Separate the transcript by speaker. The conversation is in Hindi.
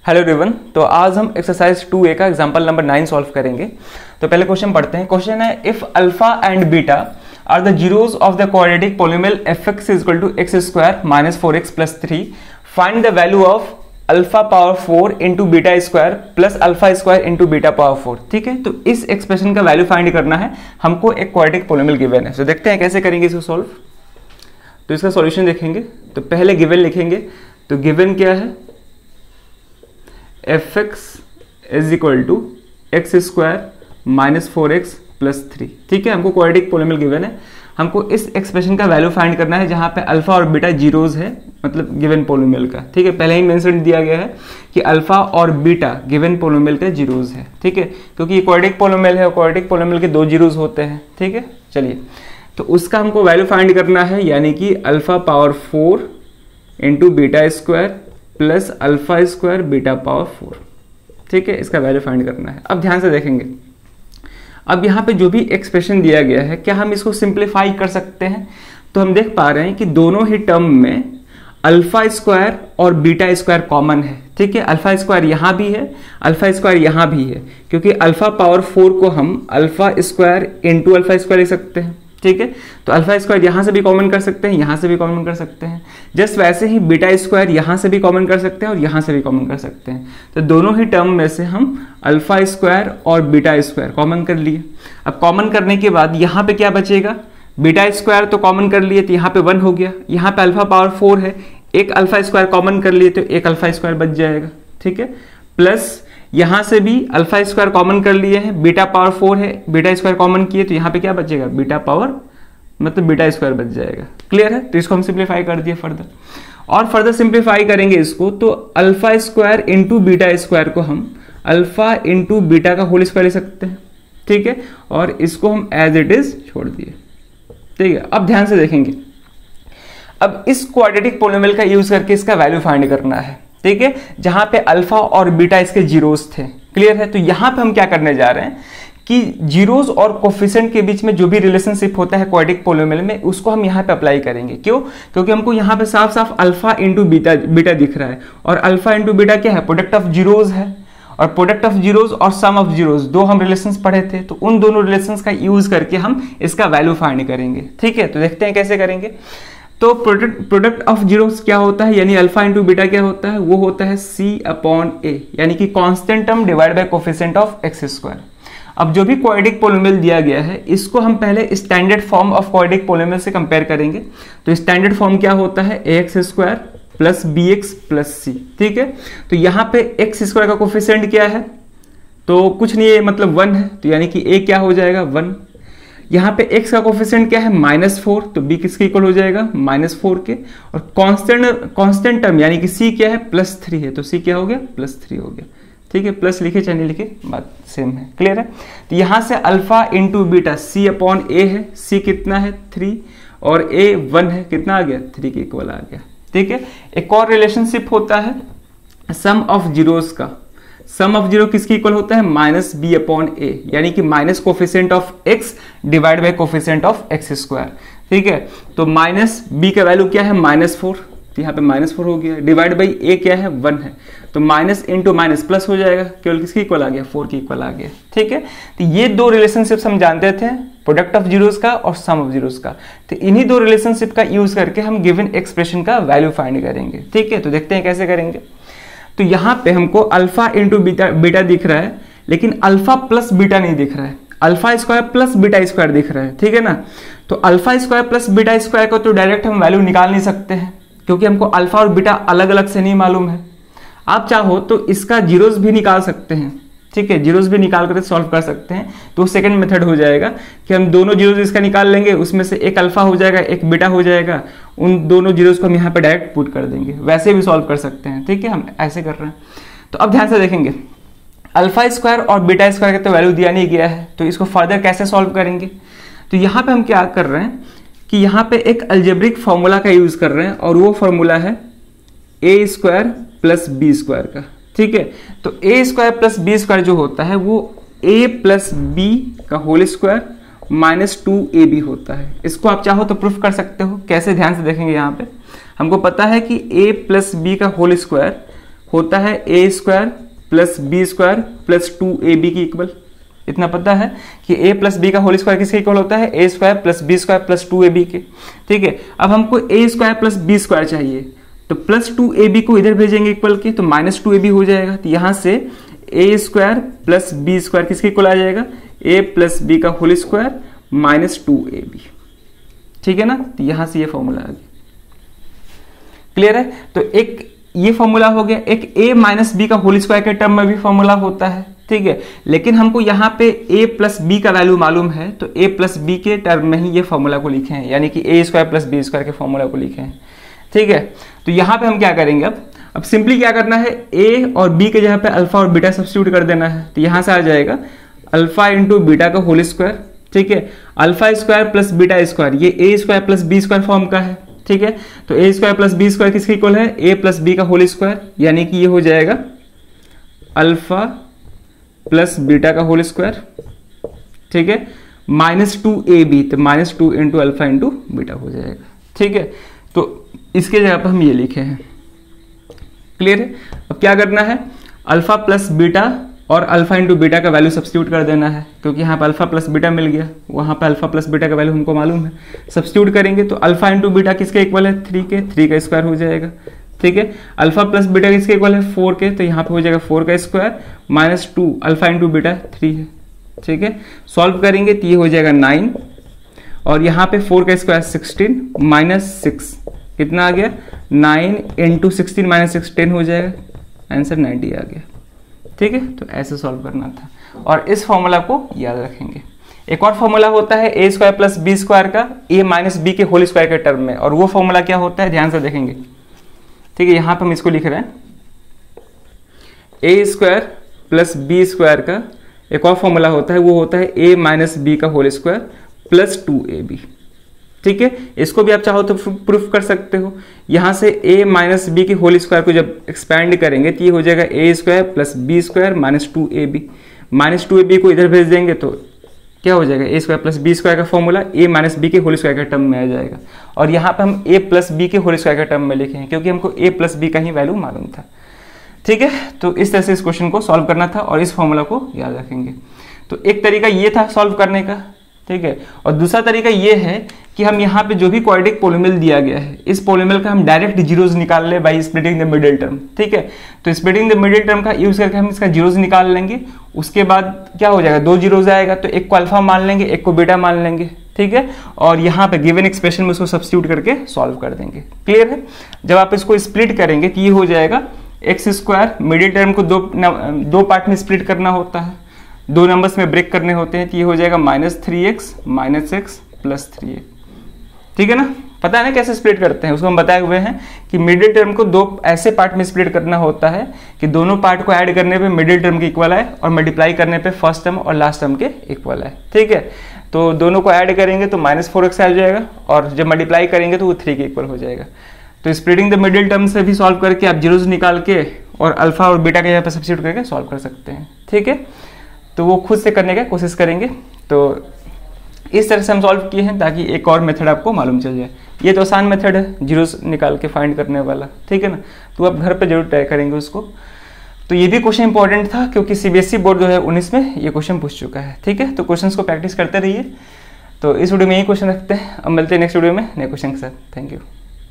Speaker 1: Hello everyone. तो आज हम एक्सरसाइज 2A का एग्जांपल नंबर 9 सॉल्व करेंगे। तो पहले क्वेश्चन पढ़ते हैं। क्वेश्चन है if alpha and beta are the zeros of the quadratic polynomial fx equal to x square minus 4x plus 3 find the value of alpha power 4 into beta square plus alpha square into beta power 4। ठीक है, तो इस एक्सप्रेशन का वैल्यू फाइंड करना है हमको। एक क्वाड्रेटिक पॉलिनोमियल गिवन है, तो देखते हैं कैसे करेंगे इसको सॉल्व। तो इसका सॉल्यूशन देखेंगे तो पहले गिवन लिखेंगे। तो गिवन क्या है, fx is equal to x square minus 4x plus 3। ठीक है, हमको क्वाड्रेटिक पॉलिनोमियल गिवन है, हमको इस एक्सप्रेशन का वैल्यू फाइंड करना है जहां पे अल्फा और बीटा जीरोज है, मतलब गिवन पॉलिनोमियल का। ठीक है, पहले ही मेंशन दिया गया है कि अल्फा और बीटा गिवन पॉलिनोमियल के जीरोज है। ठीक है, क्योंकि ये क्वाड्रेटिक पॉलिनोमियल है और क्वाड्रेटिक पॉलिनोमियल के दो जीरोज होते हैं। ठीक है, चलिए तो उसका हमको वैल्यू फाइंड करना है, यानी कि alpha power 4 into beta square plus alpha square beta power 4। ठीक है, इसका वैल्यू फाइंड करना है। अब ध्यान से देखेंगे, अब यहाँ पे जो भी एक्सप्रेशन दिया गया है, क्या हम इसको सिंप्लीफाई कर सकते हैं? तो हम देख पा रहे हैं कि दोनों ही टर्म में अल्फा स्क्वायर और बीटा स्क्वायर कॉमन है। ठीक है, अल्फा स्क्वायर यहां भी है, अल्फा स्क्वायर यहां भी है, क्योंकि अल्फा पावर 4 को हम alpha square into alpha square लिख सकते हैं। ठीक है, तो अल्फा स्क्वायर यहां से भी कॉमन कर सकते हैं, यहां से भी कॉमन कर सकते हैं। जस्ट वैसे ही बीटा स्क्वायर यहां से भी कॉमन कर सकते हैं और यहां से भी कॉमन कर सकते हैं। तो दोनों ही टर्म में से हम अल्फा स्क्वायर और बीटा स्क्वायर कॉमन कर लिए। अब कॉमन करने के बाद यहां पे क्या बचेगा, बीटा स्क्वायर तो कॉमन कर लिए तो यहां पे 1 हो गया। यहां पे अल्फा पावर 4 है, एक अल्फा स्क्वायर कॉमन कर लिए तो एक अल्फा स्क्वायर बच जाएगा। ठीक है, प्लस यहां से भी अल्फा स्क्वायर कॉमन कर लिए हैं, बीटा पावर 4 है, बीटा स्क्वायर कॉमन किए तो यहां पे क्या बचेगा, बीटा पावर मतलब बीटा स्क्वायर बच जाएगा। क्लियर है, तो इसको हम सिंप्लीफाई कर दिए फर्दर, और फर्दर सिंप्लीफाई करेंगे इसको तो alpha square into beta square को हम अल्फा इंटू बीटा का होल स्क्वायर ले सकते हैं। ठीक है, और इसको हम एज इट इज छोड़ दिए। ठीक है, अब ध्यान से देखेंगे, अब इस क्वाड्रेटिक पॉलिनोमियल का यूज करके इसका वैल्यू फाइंड करना है। ठीक है, जहां पे अल्फा और बीटा इसके जीरोस थे। क्लियर है, तो यहां पे हम क्या करने जा रहे हैं कि जीरोस और कोफिशिएंट के बीच में जो भी रिलेशनशिप होता है क्वाड्रेटिक पॉलिनोमियल में, उसको हम यहां पे अप्लाई करेंगे। क्यों? क्योंकि हमको यहां पे साफ साफ अल्फा इंटू बीटा दिख रहा है, और अल्फा इंटू बीटा क्या है, प्रोडक्ट ऑफ जीरोस है, और प्रोडक्ट ऑफ जीरोस और सम ऑफ जीरोस दो हम रिलेशंस पढ़े थे, तो उन दोनों रिलेशंस का यूज करके हम इसका वैल्यू फाइंड करेंगे। ठीक है, तो देखते हैं कैसे करेंगे। तो प्रोडक्ट ऑफ जीरोस क्या होता है, यानी अल्फा इंटू बीटा क्या होता है, वो होता है C/A, यानी कि constant term divide by coefficient of x square. अब जो भी क्वाड्रेटिक पॉलिनोमियल दिया गया है, इसको हम पहले standard form of quadratic polynomial से कंपेयर करेंगे। तो स्टैंडर्ड फॉर्म क्या होता है, ax square plus bx plus c। ठीक है, तो यहाँ पे एक्स स्क्वायर का कोफिशिएंट क्या है, तो कुछ नहीं है, मतलब 1 है, तो यानी कि a क्या हो जाएगा 1। यहाँ पे x का कोफिशिएंट क्या है -4, तो b किसके इक्वल हो जाएगा -4 के, और कांस्टेंट टर्म यानी कि c क्या है +3 है, तो c क्या हो गया +3 हो गया। ठीक है, प्लस लिखे चाहे नहीं लिखे बात सेम है। क्लियर है, तो यहां से अल्फा इंटू बीटा C/A है, c कितना है 3 और a 1 है, कितना आ गया 3 के इक्वल आ गया। ठीक है, एक और रिलेशनशिप होता है सम ऑफ जीरोस का। सम ऑफ जीरो किसके इक्वल होता है -B/A, यानी कि minus coefficient of x divide by coefficient of x square. ठीक है, तो माइनस b का वैल्यू क्या है -4, तो यहाँ पे -4 हो गया, डिवाइड बाई a क्या है 1 है, तो माइनस इंटू माइनस प्लस हो जाएगा, केवल किसके इक्वल आ गया 4 के इक्वल आ गया। ठीक है, तो ये दो रिलेशनशिप्स हम जानते थे, प्रोडक्ट ऑफ जीरोस का और सम ऑफ जीरोस का। तो इन्हीं दो रिलेशनशिप का यूज करके हम गिवन एक्सप्रेशन का वैल्यू फाइंड करेंगे। ठीक है, तो देखते हैं कैसे करेंगे। तो यहाँ पे हमको अल्फा इंटू बीटा दिख रहा है, लेकिन अल्फा प्लस बीटा नहीं दिख रहा है, alpha square plus beta square दिख रहा है। ठीक है ना, तो alpha square plus beta square को तो डायरेक्ट हम वैल्यू निकाल नहीं सकते हैं, क्योंकि हमको अल्फा और बीटा अलग अलग से नहीं मालूम है। आप चाहो तो इसका जीरोस भी निकाल सकते हैं। ठीक है, जीरोस भी निकाल कर सॉल्व कर सकते हैं, तो सेकंड मेथड हो जाएगा कि हम दोनों जीरोस इसका निकाल लेंगे, उसमें से एक अल्फा हो जाएगा एक बीटा हो जाएगा, उन दोनों जीरोस को हम यहाँ पे डायरेक्ट पुट कर देंगे, वैसे भी सॉल्व कर सकते हैं। ठीक है, हम ऐसे कर रहे हैं। तो अब ध्यान से देखेंगे, अल्फा स्क्वायर और बीटा स्क्वायर का तो वैल्यू दिया नहीं गया है, तो इसको फर्दर कैसे सॉल्व करेंगे। तो यहाँ पे हम क्या कर रहे हैं कि यहाँ पे एक अलजेब्रिक फॉर्मूला का यूज कर रहे हैं, और वो फॉर्मूला है a square plus B square का। ठीक है, तो a square plus B square जो होता है वो a प्लस बी का होल स्क्वायर -2ab होता है। इसको आप चाहो तो प्रूफ कर सकते हो, कैसे ध्यान से देखेंगे। यहाँ पे हमको पता है कि a प्लस बी का होल स्क्वायर होता है A square plus B square plus 2ab की इक्वल। इतना पता है कि a प्लस बी का होल स्क्वायर किसके इक्वल होता है, A square plus B square plus 2ab के। ठीक है, अब हमको A square plus B square चाहिए, तो प्लस 2ab को इधर भेजेंगे इक्वल के, तो माइनस 2ab हो जाएगा। तो यहां से ए स्क्वायर प्लस बी स्क्वायर किसके इक्वल आ जाएगा, a प्लस बी का होल स्क्वायर माइनस 2ab। ठीक है ना, तो यहां से ये फॉर्मूला आ गया। क्लियर है, तो एक ये फॉर्मूला हो गया। एक a माइनस बी का होल स्क्वायर के टर्म में भी फॉर्मूला होता है। ठीक है, लेकिन हमको यहाँ पे a प्लस बी का वैल्यू मालूम है, तो a प्लस बी के टर्म में ही ये फॉर्मूला को लिखे हैं, यानी कि a square plus B square के फॉर्मूला को लिखे हैं। ठीक है, तो यहाँ पे हम क्या करेंगे, अब सिंपली क्या करना है, a और b के जगह पे अल्फा और बीटा सब्स्टिट्यूट कर देना है। तो यहाँ से आ जाएगा अल्फा इंटू बीटा का होल स्क्वायर। ठीक है, alpha square plus beta square ये a square plus B square form का है। ठीक है, तो a square plus B square किसके इक्वल है, a प्लस बी का होल स्क्वायर, यानी कि ये हो जाएगा अल्फा प्लस बीटा का होल स्क्वायर। ठीक है, माइनस 2ab, तो minus 2 into alpha into beta हो जाएगा। ठीक है, तो इसके जगह पर हम ये लिखे हैं। क्लियर है, अब क्या करना है, अल्फा प्लस बीटा और अल्फा इंटू बीटा का वैल्यू सब्स्टिट्यूट कर देना है, क्योंकि यहाँ पर अल्फा प्लस बीटा मिल गया, वहाँ पर अल्फा प्लस बीटा का वैल्यू हमको मालूम है। सब्स्टिट्यूट करेंगे तो अल्फा इंटू बीटा किसके इक्वल है, 3 के, 3 का स्क्वायर हो जाएगा। ठीक है, अल्फा प्लस बीटा किसके इक्वल है, 4 के, तो यहाँ पे हो जाएगा 4 का square minus 2, alpha into beta 3 है। ठीक है, सॉल्व करेंगे तो ये हो जाएगा 9, और यहाँ पे 4 का स्क्वायर 16 माइनस 6 कितना आ गया, 9 इंटू 16 माइनस 6 10 हो जाएगा, आंसर 90 आ गया। ठीक है, तो ऐसे सॉल्व करना था, और इस फॉर्मूला को याद रखेंगे। एक और फॉर्मूला होता है A square plus B square का ए माइनस बी के होल स्क्वायर के टर्म में, और वो फॉर्मूला क्या होता है ध्यान से देखेंगे। ठीक है, यहां पर हम इसको लिख रहे हैं, ए स्क्वायर प्लस बी स्क्वायर का एक और फॉर्मूला होता है, वो होता है ए माइनस बी का होल स्क्वायर प्लस 2ab। ठीक है, इसको भी आप चाहो तो प्रूफ कर सकते हो। यहां से a माइनस बी की होल स्क्वायर को जब एक्सपैंड करेंगे तो ये हो जाएगा a square plus B square minus 2ab। Minus 2ab को इधर भेज देंगे तो क्या हो जाएगा, a square plus B square का फॉर्मूला a माइनस बी के होल स्क्वायर के टर्म में आ जाएगा। और यहाँ पे हम a प्लस बी के होल स्क्वायर के टर्म में लिखे हैं, क्योंकि हमको a प्लस बी का ही वैल्यू मालूम था। ठीक है, तो इस तरह से इस क्वेश्चन को सॉल्व करना था, और इस फॉर्मूला को याद रखेंगे। तो एक तरीका ये था सॉल्व करने का। ठीक है, और दूसरा तरीका ये है कि हम यहाँ पे जो भी क्वाड्रेटिक पोलिनोमियल दिया गया है, इस पोलिनोमियल का हम डायरेक्ट जीरोज निकाल ले by splitting the middle term. ठीक है, तो स्प्लिटिंग द मिडिल टर्म का यूज करके हम इसका जीरोज निकाल लेंगे। उसके बाद क्या हो जाएगा, 2 जीरोज आएगा, तो एक को अल्फा मान लेंगे, एक को बीटा मान लेंगे। ठीक है, और यहाँ पे गिवन एक्सप्रेशन में उसको सब्स्टिट्यूट करके सॉल्व कर देंगे। क्लियर है, जब आप इसको स्प्लिट करेंगे तो ये हो जाएगा एक्स स्क्वायर, मिडिल टर्म को दो पार्ट में स्प्लिट करना होता है, 2 नंबर्स में ब्रेक करने होते हैं, तो ये हो जाएगा minus 3x minus x plus 3a। ठीक है ना, पता है ना कैसे स्प्लिट करते हैं, उसको हम बताए हुए हैं कि मिडिल टर्म को 2 ऐसे पार्ट में स्प्लिट करना होता है कि दोनों पार्ट को ऐड करने पे मिडिल टर्म के इक्वल आए, और मल्टीप्लाई करने पे फर्स्ट टर्म और लास्ट टर्म के इक्वल आए। ठीक है, तो दोनों को ऐड करेंगे तो माइनस 4x आ जाएगा, और जब मल्टीप्लाई करेंगे तो वो 3 के इक्वल हो जाएगा। तो स्प्लिटिंग द मिडिल टर्म से भी सॉल्व करके आप जीरोज निकाल के और अल्फा और बीटा के यहाँ पे सब्स्टिट्यूट करके सॉल्व कर सकते हैं। ठीक है, तो वो खुद से करने का कोशिश करेंगे। तो इस तरह से हम सॉल्व किए हैं, ताकि एक और मेथड आपको मालूम चल जाए। ये तो आसान मेथड है जीरोस निकाल के फाइंड करने वाला। ठीक है ना, तो आप घर पे जरूर ट्राई करेंगे उसको। तो ये भी क्वेश्चन इंपॉर्टेंट था, क्योंकि सीबीएसई बोर्ड 2019 में ये क्वेश्चन पूछ चुका है। ठीक है, तो क्वेश्चंस को प्रैक्टिस करते रहिए। तो इस वीडियो में यही क्वेश्चन रखते हैं, अब मिलते हैं नेक्स्ट वीडियो में नए क्वेश्चन के साथ। Thank you.